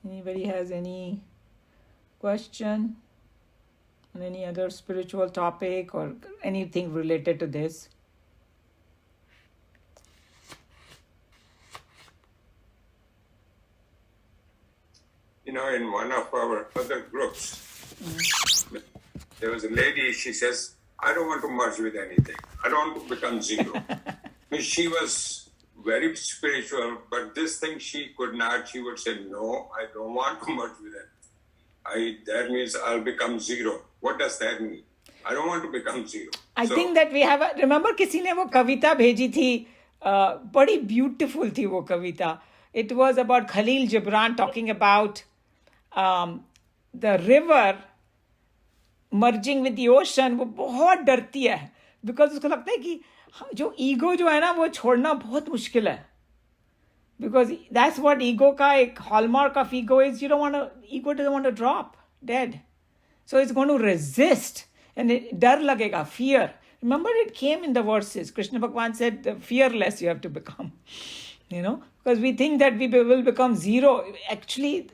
Anybody has any question on any other spiritual topic or anything related to this? In one of our other groups, there was a lady, she says, I don't want to merge with anything. I don't want to become zero. She was very spiritual, but this thing she could not. She would say, no, I don't want to merge with it. That means I'll become zero. What does that mean? I don't want to become zero. I think that we have remember किसी ने वो कविता भेजी थी, बड़ी beautiful थी वो कविता. It was about Khalil Gibran talking about the river merging with the ocean. वो बहुत डरती है because उसको लगता है कि जो ego जो है ना वो छोड़ना बहुत मुश्किल है. Because that's what ego का एक hallmark of ego is. Ego doesn't want to drop dead. So it's going to resist. And डर लगेगा, fear. Remember, it came in the verses. Krishna Bhagwan said, fearless you have to become. Because we think that we will become zero. Actually,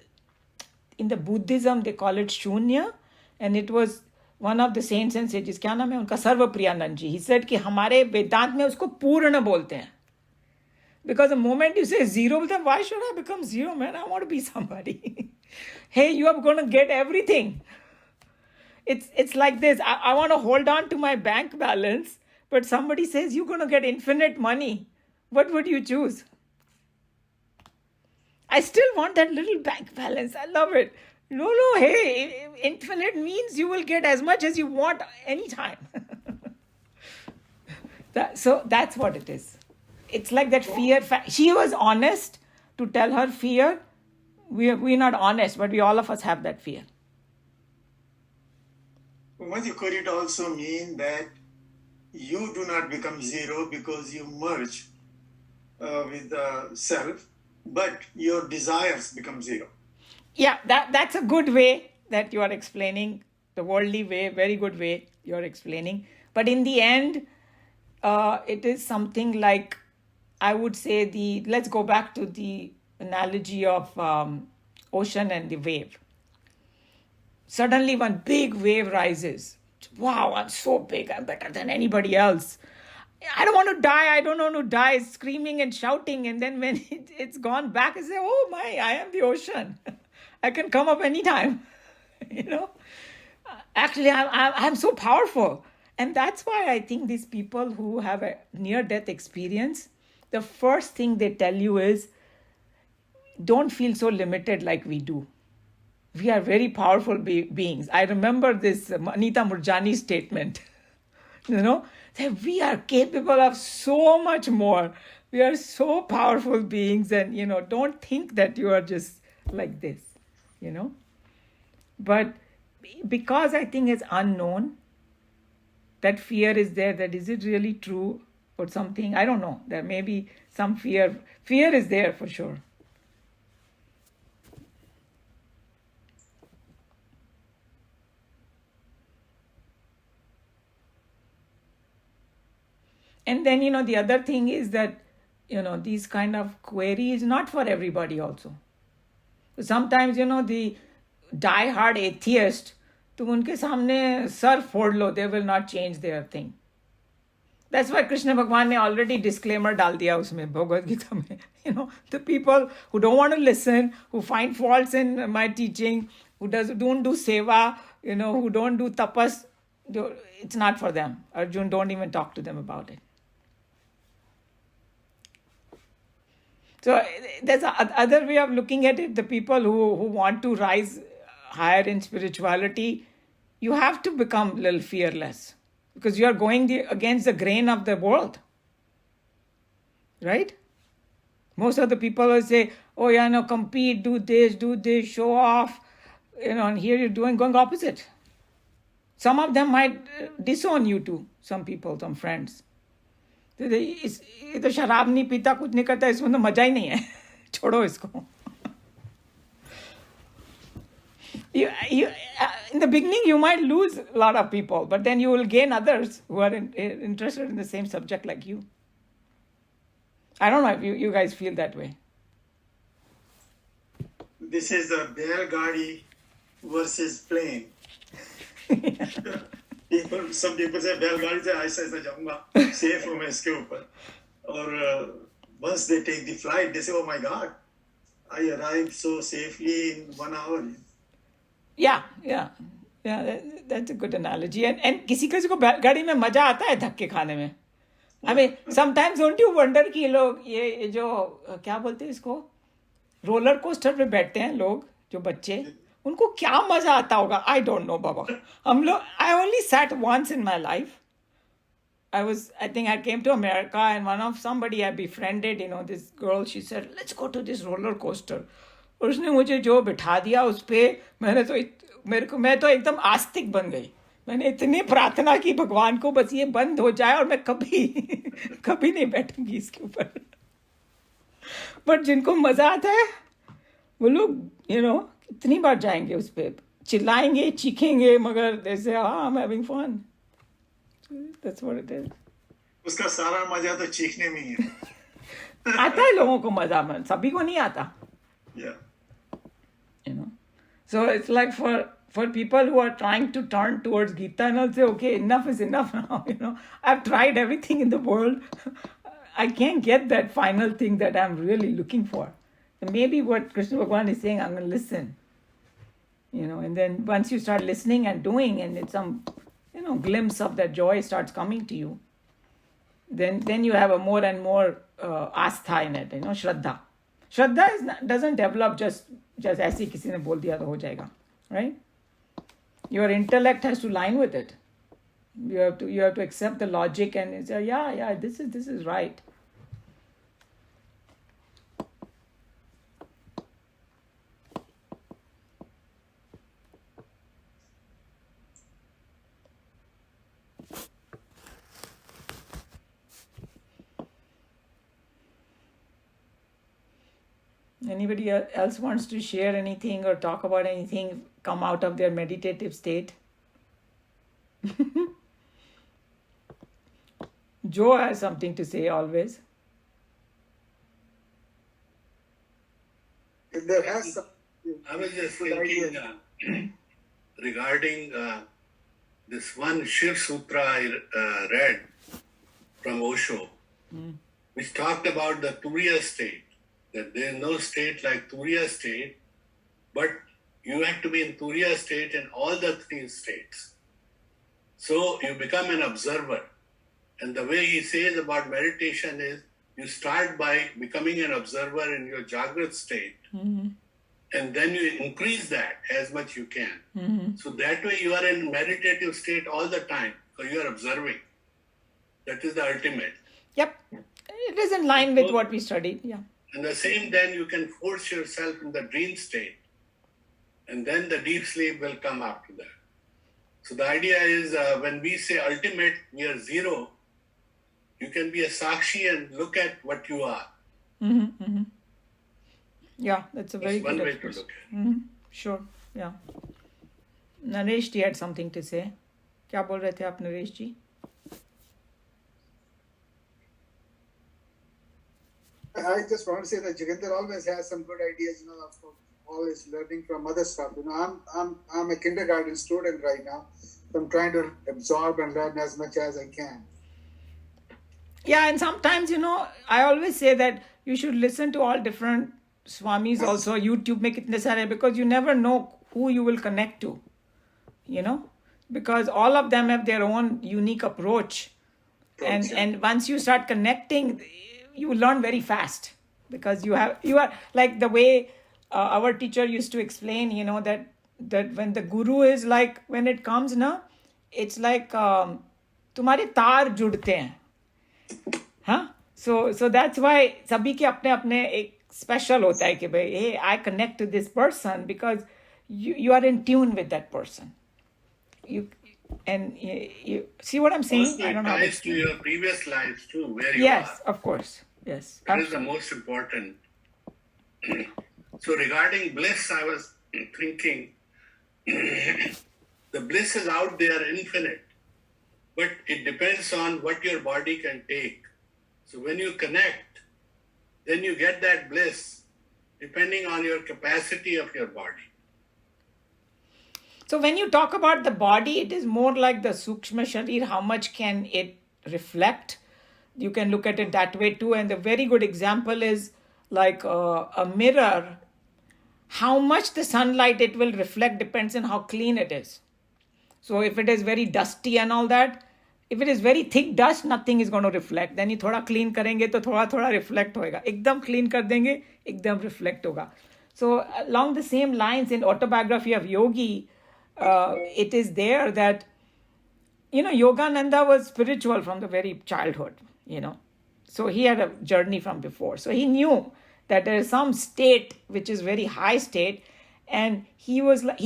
in the Buddhism, they call it Shunya. And it was one of the saints and sages, क्या नाम है उनका, सर्वप्रियानंद जी. He said कि हमारे वेदांत में उसको पूर्ण बोलते हैं. Because the moment you say zero, why should I become zero, man? I want to be somebody. Hey, you are going to get everything. It's like this. I want to hold on to my bank balance, but somebody says you're going to get infinite money. What would you choose? I still want that little bank balance. I love it. No, hey, infinite means you will get as much as you want anytime. So that's what it is. It's like that fear. She was honest to tell her fear. We're not honest, but all of us have that fear. Could it also mean that you do not become zero because you merge with the self, but your desires become zero? Yeah, that's a good way that you are explaining, the worldly way, very good way you're explaining. But in the end, it is something like, I would say let's go back to the analogy of ocean and the wave. Suddenly one big wave rises. Wow, I'm so big. I'm better than anybody else. I don't want to die. I don't want to die, screaming and shouting. And then when it's gone back, I say, oh my, I am the ocean. I can come up anytime. Actually, I'm so powerful. And that's why I think these people who have a near-death experience, the first thing they tell you is, don't feel so limited like we do. We are very powerful beings. I remember this Anita Murjani statement, that we are capable of so much more. We are so powerful beings, and, don't think that you are just like this, But because I think it's unknown, that fear is there, that is it really true or something? I don't know. There may be some fear. Fear is there for sure. And then, the other thing is that, these kind of query is not for everybody also. Sometimes, the die-hard atheist, तुम उनके सामने sir फोड़ लो, they will not change their thing. That's why Krishna Bhagwan ने already disclaimer डाल दिया उसमें, भगवद गीता में. The people who don't want to listen, who find faults in my teaching, who don't do seva, who don't do tapas, it's not for them. Arjun, don't even talk to them about it. So there's another way of looking at it. The people who want to rise higher in spirituality, you have to become a little fearless because you are going against the grain of the world. Right? Most of the people will say, oh yeah, no, compete, do this, show off. And here you're going opposite. Some of them might disown you too, some people, some friends. ये तो शराब नहीं पीता, कुछ नहीं करता, इसमें तो मजा ही नहीं है, छोड़ो इसको. In the beginning, you might lose a lot of people, but then you will gain others who are interested in the same subject like you. I don't know if you guys feel that way. This is the Belgadi versus plane. Some people say बैलगाड़ी से ऐसा जाऊंगा safe हूँ मैं इसके ऊपर और once they take the flight they say oh my god I arrived so safely in 1 hour. Yeah. That's a good analogy. And किसी को गाड़ी में मजा आता है धक्के खाने में. I mean, sometimes don't you wonder कि ये लोग ये जो क्या बोलते हैं इसको रोलर कोस्टर पे बैठते हैं लोग जो बच्चे उनको क्या मजा आता होगा. I don't know Baba. I only sat once in my life. I think I came to America and somebody I befriended, this girl, she said, let's go to this roller coaster. और उसने मुझे जो बिठा दिया उस पे मैं तो एकदम आस्तिक बन गई. मैंने इतनी प्रार्थना की भगवान को बस ये बंद हो जाए और मैं कभी नहीं बैठूंगी इसके ऊपर. बट जिनको मजा आता है वो लोग इतनी बार जाएंगे उस पे चिल्लाएंगे चीखेंगे मगर जैसे I'm having fun. That's what it is. उसका सारा मजा तो चीखने में ही है. आता है लोगों को मजा सभी को नहीं आता. Yeah. So it's like for people who are trying to turn towards Geeta and I'll say, okay, enough is enough now. I've tried everything in the world. I can't get that final thing that I'm really looking for. And maybe what Krishna Bhagavan is saying, I'm going to listen. And then once you start listening and doing, and it's some, glimpse of that joy starts coming to you, then you have a more and more astha in it, Shraddha. Shraddha doesn't develop just ऐसे किसी ने बोल दिया तो हो जाएगा, right? Your intellect has to line with it. You have to accept the logic and say, yeah, this is right. Anybody else wants to share anything or talk about anything, come out of their meditative state? Joe has something to say always. If there has some, I was just thinking regarding this one Shiv Sutra I read from Osho, which talked about the Turiya state, that there is no state like Turiya state, but you have to be in Turiya state in all the three states. So you become an observer. And the way he says about meditation is, you start by becoming an observer in your Jagrat state, and then you increase that as much you can. So that way you are in meditative state all the time, because you are observing. That is the ultimate. Yep. It is in line with what we studied. Yeah. And the same, then you can force yourself in the dream state, and then the deep sleep will come after that. So the idea is when we say ultimate, we are zero, you can be a Sakshi and look at what you are. Yeah, that's a very one good way to expression. look at it. Sure, yeah. Naresh ji had something to say. क्या बोल रहे थे आप नरेश जी? I just want to say that Jagender always has some good ideas, of always learning from other stuff. I'm a kindergarten student right now, so I'm trying to absorb and learn as much as I can. Yeah, and sometimes, I always say that you should listen to all different Swamis also, YouTube में कितने सारे, because you never know who you will connect to, because all of them have their own unique approach. And once you start connecting, you will learn very fast, because you are like the way our teacher used to explain, that when the guru is like, when it comes, it's like तुम्हारे तार जुड़ते हैं. Huh? So that's why सभी के अपने एक special होता है कि भाई, hey, I connect to this person because you are in tune with that person. You see what I'm saying? Also, it ties to your previous lives too, where you Yes, are. of course. Yes. That is the most important. So regarding bliss, I was thinking, the bliss is out there, infinite, but it depends on what your body can take. So when you connect, then you get that bliss depending on your capacity of your body. So when you talk about the body, it is more like the Sukshma Sharir, how much can it reflect? You can look at it that way too. And the very good example is like a mirror. How much the sunlight it will reflect depends on how clean it is. So if it is very dusty and all that, if it is very thick dust, nothing is going to reflect. Then you थोड़ा clean करेंगे तो थोड़ा reflect होएगा. एकदम clean कर देंगे, एकदम reflect होगा. So along the same lines in Autobiography of Yogi, it is there that, Yogananda was spiritual from the very childhood, So he had a journey from before. So he knew that there is some state which is very high state, and he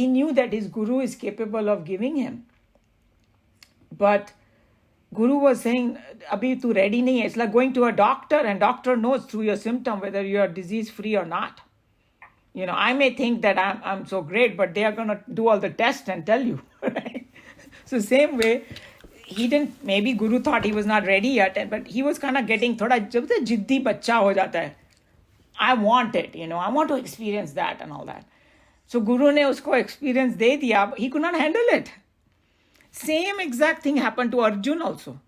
knew that his guru is capable of giving him. But Guru was saying, Abhi tu ready nahi hai. It's like going to a doctor, and doctor knows through your symptom whether you are disease free or not. I may think that I'm so great, but they are going to do all the tests and tell you. Right? So same way, maybe Guru thought he was not ready yet, but he was kind of getting thoda jiddi bachcha ho jata hai. I want it, I want to experience that and all that. So Guru ne usko experience de diya, he could not handle it. Same exact thing happened to Arjun also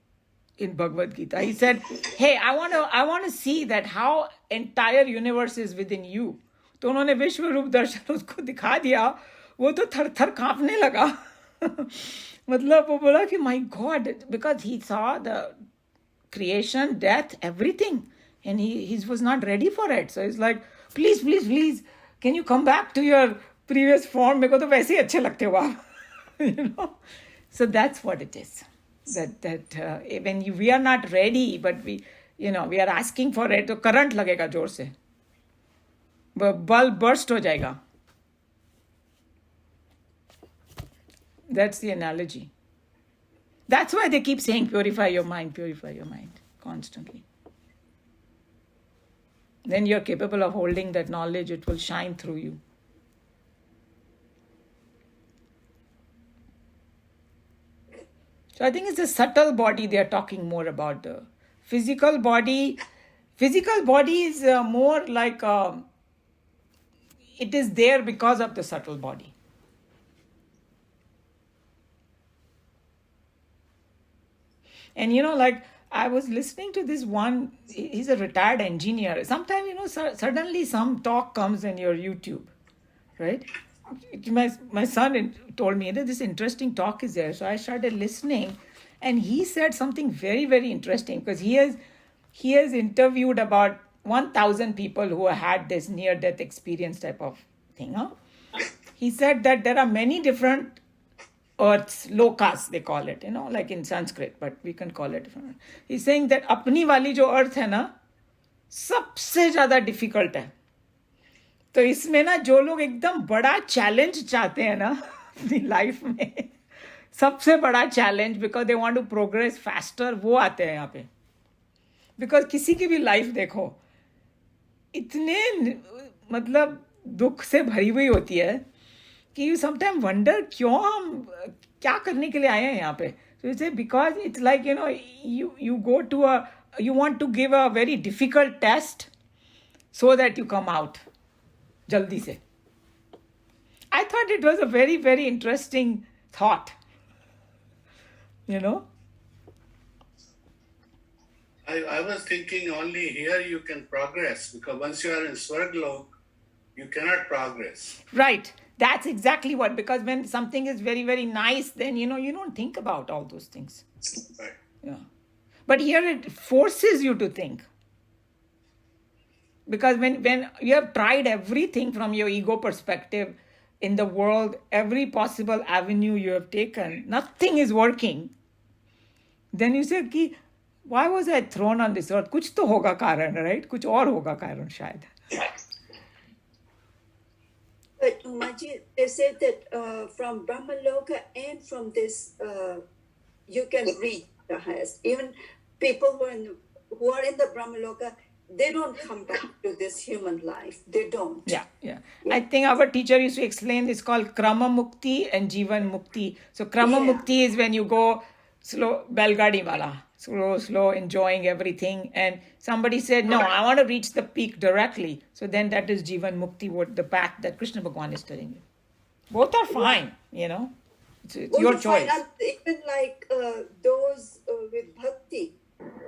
in Bhagavad Gita. He said, hey, I want to see that how entire universe is within you. तो उन्होंने विश्व रूप दर्शन उसको दिखा दिया, वो तो थर थर कांपने लगा. मतलब वो बोला कि my God, because he saw the creation, death, everything, and he was not ready for it. So he's like, please, can you come back to your previous form? मेरे को तो वैसे ही अच्छे लगते हो आप. So that's what it is. That when we are not ready, but we are asking for it, तो current लगेगा जोर से. Bulb burst हो जाएगा. That's the analogy. That's why they keep saying purify your mind constantly. Then you're capable of holding that knowledge, it will shine through you. So I think it's a subtle body they are talking more about. The physical body is more like it is there because of the subtle body. And like I was listening to this one, he's a retired engineer. Sometimes, suddenly some talk comes in your YouTube, right? My son told me that this interesting talk is there. So I started listening, and he said something very, very interesting, because he has interviewed about 1,000 people who had this near-death experience type of thing. Huh? He said that there are many different earths, lokas they call it, like in Sanskrit, but we can call it different. He's saying that apni wali jo earth hai na, सबसे ज़्यादा difficult है. तो इसमें ना जो लोग एकदम बड़ा चैलेंज चाहते हैं ना अपनी लाइफ में, सबसे बड़ा challenge, because they want to progress faster, वो आते हैं यहाँ पे. बिकॉज किसी की भी लाइफ देखो इतने मतलब दुख से भरी हुई होती है कि यू समटाइम वंडर क्यों हम क्या करने के लिए आए हैं यहाँ पे. So you say because it's like you go to you want to give a very difficult test so that you come out jaldi se. I thought it was a very, very interesting thought. I was thinking only here you can progress, because once you are in Swarglok, you cannot progress. Right. That's exactly what, because when something is very, very nice, then, you don't think about all those things. Right. Yeah. But here it forces you to think. Because when you have tried everything from your ego perspective in the world, every possible avenue you have taken, nothing is working. Then you say, ki, why was I thrown on this earth? Kuch to hoga karan, right? Kuch aur hoga karan shayad. But Umaji, they said that from Brahmaloka and from this, you can reach the highest. Even people who are in the Brahmaloka, they don't come back to this human life. They don't. Yeah. I think our teacher used to explain this called Krama Mukti and Jivan Mukti. So Krama Mukti is when you go slow, Belgadi wala. slow, enjoying everything. And somebody said, no, I want to reach the peak directly. So then that is Jivan Mukti, what the path that Krishna Bhagwan is telling you. Both are fine, It's your choice. Even like those with bhakti,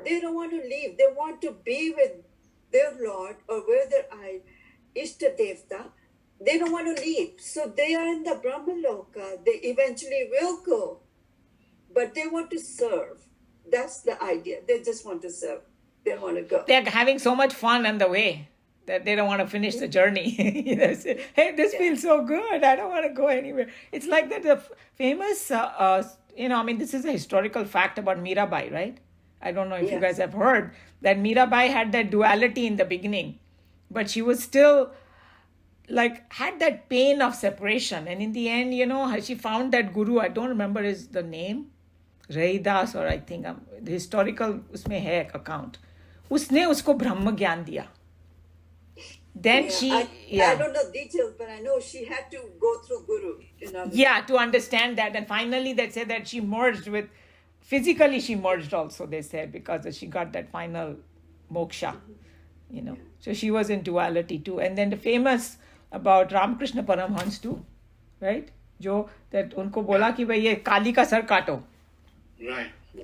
they don't want to leave. They want to be with their Lord or with their Ishta Devta. They don't want to leave. So they are in the Brahmaloka. They eventually will go. But they want to serve. That's the idea. They just want to serve. They don't want to go. They're having so much fun on the way that they don't want to finish the journey. Say, hey, this feels so good. I don't want to go anywhere. It's like that the famous, this is a historical fact about Mirabai, right? I don't know if you guys have heard that Mirabai had that duality in the beginning, but she was still had that pain of separation. And in the end, she found that guru, I don't remember the name, Raidas, or I think the historical उसमें है account. उसने उसको ब्रह्म ज्ञान दिया. Then I don't know details, but I know she had to go through guru. To understand that. And finally they said that she merged with, physically she merged also, they said, because she got that final moksha, So she was in duality too. And then the famous about Ramakrishna Paramhans too, right? जो that उनको बोला कि भाई ये काली का sir काटो.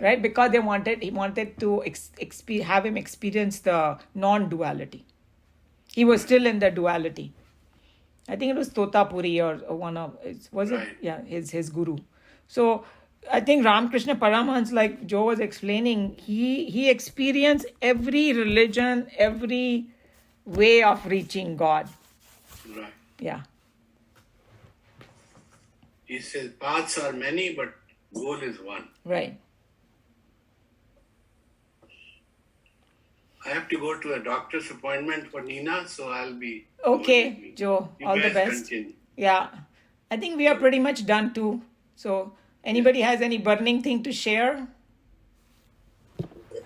Right, because he wanted to have him experience the non-duality. He was still in the duality. I think it was Totapuri or one of, was it? Yeah, his guru. So I think Ramakrishna Paramhans, like Joe was explaining, he experienced every religion, every way of reaching God. Right. Yeah. He says paths are many, but goal is one. Right. I have to go to a doctor's appointment for Nina, so I'll be... Okay, Joe, all the best. Continue. Yeah, I think we are pretty much done too. So anybody has any burning thing to share?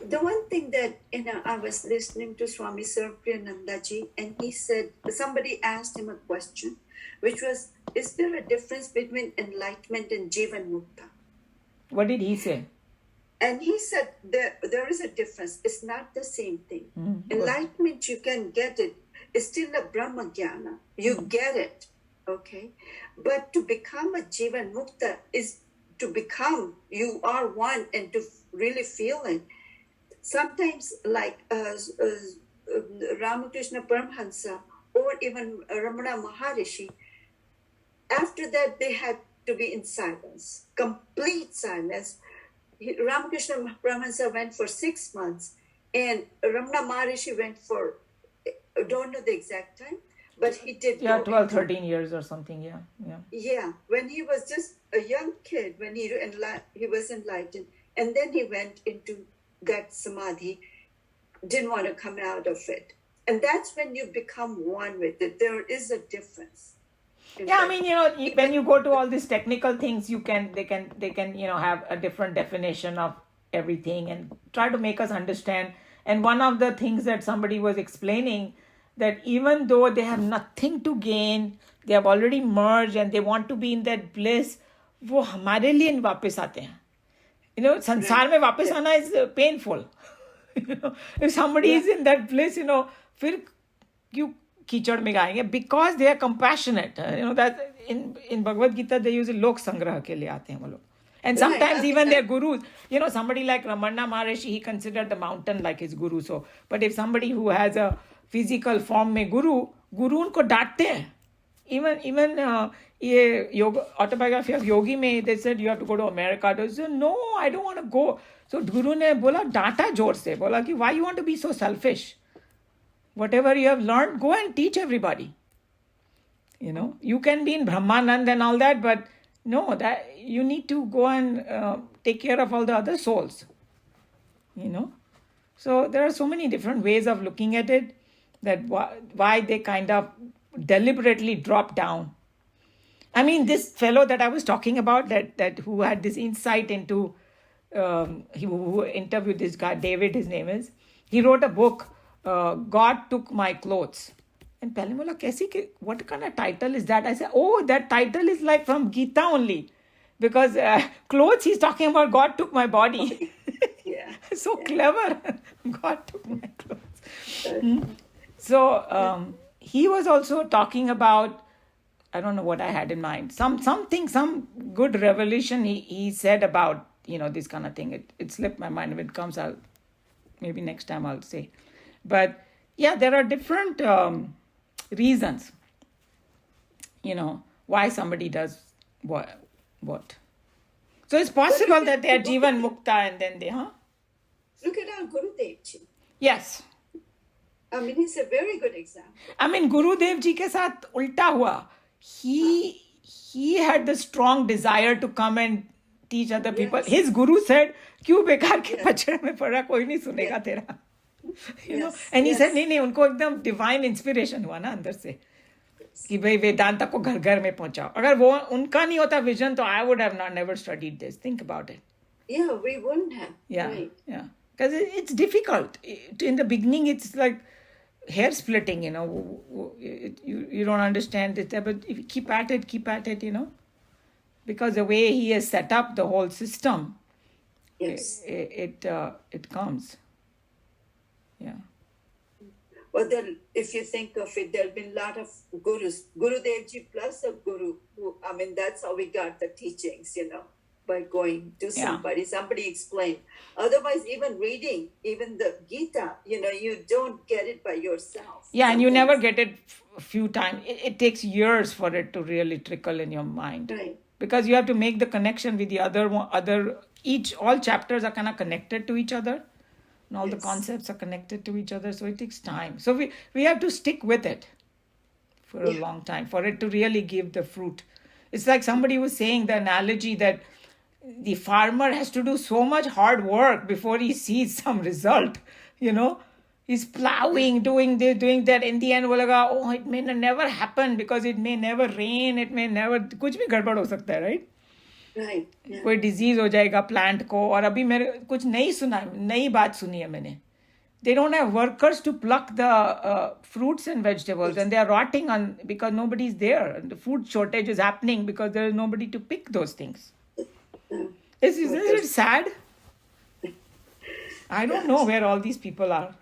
The one thing that, I was listening to Swami Sarvpriyanandaji, and he said, somebody asked him a question, which was, is there a difference between enlightenment and Jivan Mukta? What did he say? And he said there is a difference. It's not the same thing. Enlightenment, you can get it. It's still a Brahma Jnana. You get it, okay? But to become a Jivan Mukta is to become, you are one, and to really feel it. Sometimes like Ramakrishna Paramhansa or even Ramana Maharishi, after that they had to be in silence, complete silence. Ramakrishna Paramahansa went for 6 months, and Ramana Maharishi went for, I don't know the exact time, but he did. 12, 13 years or something, yeah. Yeah, when he was just a young kid, when he was enlightened, and then he went into that samadhi, didn't want to come out of it. And that's when you become one with it. There is a difference. Yeah, when you go to all these technical things, they can have a different definition of everything and try to make us understand. And one of the things that somebody was explaining, that even though they have nothing to gain, they have already merged and they want to be in that bliss, वो हमारे लिए वापस आते हैं. संसार में वापस आना is painful. If somebody is in that bliss, फिर क्यों कीचड़ में गाएंगे, because they are compassionate. That in Bhagavad Gita they use lok sangrah के लिए आते हैं वो लोग. And sometimes even their gurus, somebody like Ramana Maharishi, he considered the mountain like his guru. So, but if somebody who has a physical form में guru उनको डांटते हैं. Even ये yoga autobiography of yogi में, they said you have to go to America. They said no, I don't want to go. So guru ने बोला, डांटा जोर से, बोला कि why you want to be so selfish? Whatever you have learned, go and teach everybody. You can be in Brahmanand and all that, but no, that you need to go and take care of all the other souls. So there are so many different ways of looking at it, that why they kind of deliberately drop down. This fellow that I was talking about, that who had this insight into, who interviewed this guy, David, his name is, he wrote a book, God Took My Clothes. And पहले बोला कैसी, what kind of title is that? I said, oh, that title is like from Geeta only. Because clothes, he's talking about God took my body. Yeah. So clever. God took my clothes. So he was also talking about, I don't know what I had in mind. Some good revelation he said about, this kind of thing. It slipped my mind. When it comes out, maybe next time I'll say. But yeah, there are different reasons, why somebody does what. So it's possible that they are Jivan Mukta and then they, Look at our Gurudev Ji. Yes. I mean, he's a very good example. I mean, Gurudev ji ke saath ulta hua. He had the strong desire to come and teach other people. Yes. His guru said, "क्यों बेकार के पचड़े में पड़ा, कोई नहीं सुनेगा तेरा." And he said, नहीं उनको एकदम divine inspiration हुआ ना अंदर से कि भाई वेदांता को घर घर में पहुंचाओ. अगर वो उनका नहीं होता vision, तो I would have never studied this. Think about it. Yeah, we wouldn't have. Yeah, Right. yeah. Because it's difficult. In the beginning, it's like hair splitting, you don't understand it, but if you keep at it, because the way he has set up the whole system, Yes. it comes. Yeah. Well, then, if you think of it, there have been a lot of gurus, Gurudev Ji plus a guru. That's how we got the teachings, by going to somebody. Somebody explained. Otherwise, even reading, even the Geeta, you don't get it by yourself. Yeah, and you never get it a few times. It takes years for it to really trickle in your mind. Right. Because you have to make the connection with the all chapters are kind of connected to each other. And all the concepts are connected to each other. So it takes time. So we have to stick with it for a long time for it to really give the fruit. It's like somebody was saying the analogy that the farmer has to do so much hard work before he sees some result, He's plowing, doing this, doing that. In the end, it may never happen because it may never rain. It may never, कुछ भी गड़बड़ हो सकता है, right? Right. Yeah. कोई disease हो जाएगा plant को. और अभी मेरे कुछ नई बात सुनी है मैंने. They don't have workers to pluck the fruits and vegetables, and they are rotting because nobody's there. And the food shortage is happening because there is nobody to pick those things. Isn't it sad? I don't know where all these people are.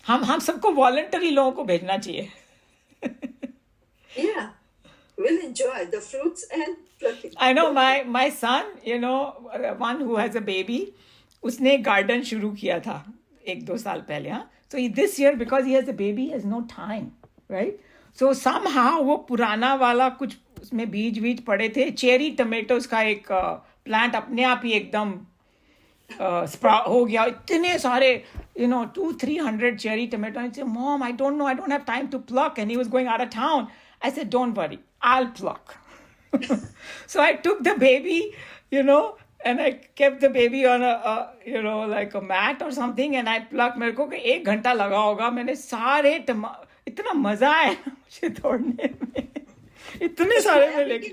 हम सबको voluntary लोगों को भेजना चाहिए. Yeah. We'll enjoy the fruits and plucking. I know my son, one who has a baby, उसने garden शुरू किया था 1-2 साल पहले. So this year, because he has a baby, he has no time, right? So somehow वो पुराना वाला कुछ उसमें बीज पड़े थे. चेरी टमेटोज का एक प्लांट अपने आप ही एकदम sprout हो गया. इतने सारे 200-300 cherry tomatoes. And he said, "Mom, I don't know, I don't have time to pluck." And he was going out of town. I said, "Don't worry, I'll pluck." So I took the baby, and I kept the baby on like a mat or something, and I plucked. मेरे को 1 घंटा लगा होगा. मैंने सारे इतना मजा आया मुझे तोड़ने में. इतने सारे में लेके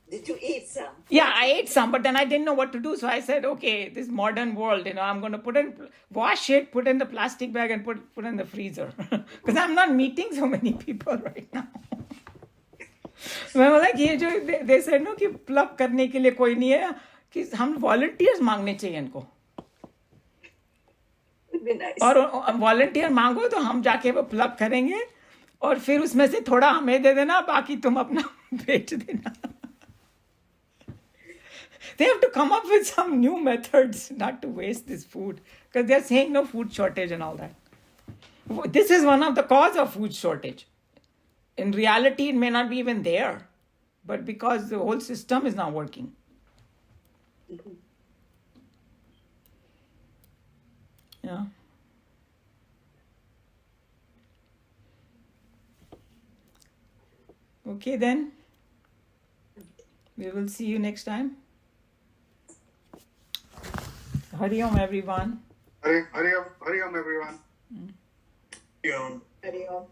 Did you eat some? Yeah, I ate some, but then I didn't know what to do. So I said, okay, this modern world, I'm going to wash it, put in the plastic bag and put in the freezer. Because I'm not meeting so many people right now. मैं बोला कि they said no कि pluck करने के लिए कोई नहीं है, कि हम volunteers मांगने चाहिए इनको. Would be nice. और volunteer मांगो तो हम जाके वो pluck करेंगे और फिर उसमें से थोड़ा हमें दे देना, बाकी तुम अपना बेच देना. They have to come up with some new methods not to waste this food, because they're saying no food shortage and all that. This is one of the cause of food shortage. In reality, it may not be even there, but because the whole system is not working. Yeah. Okay, then. We will see you next time. Hari Om, everyone. Hari Om, everyone. Yeah. Hari Om.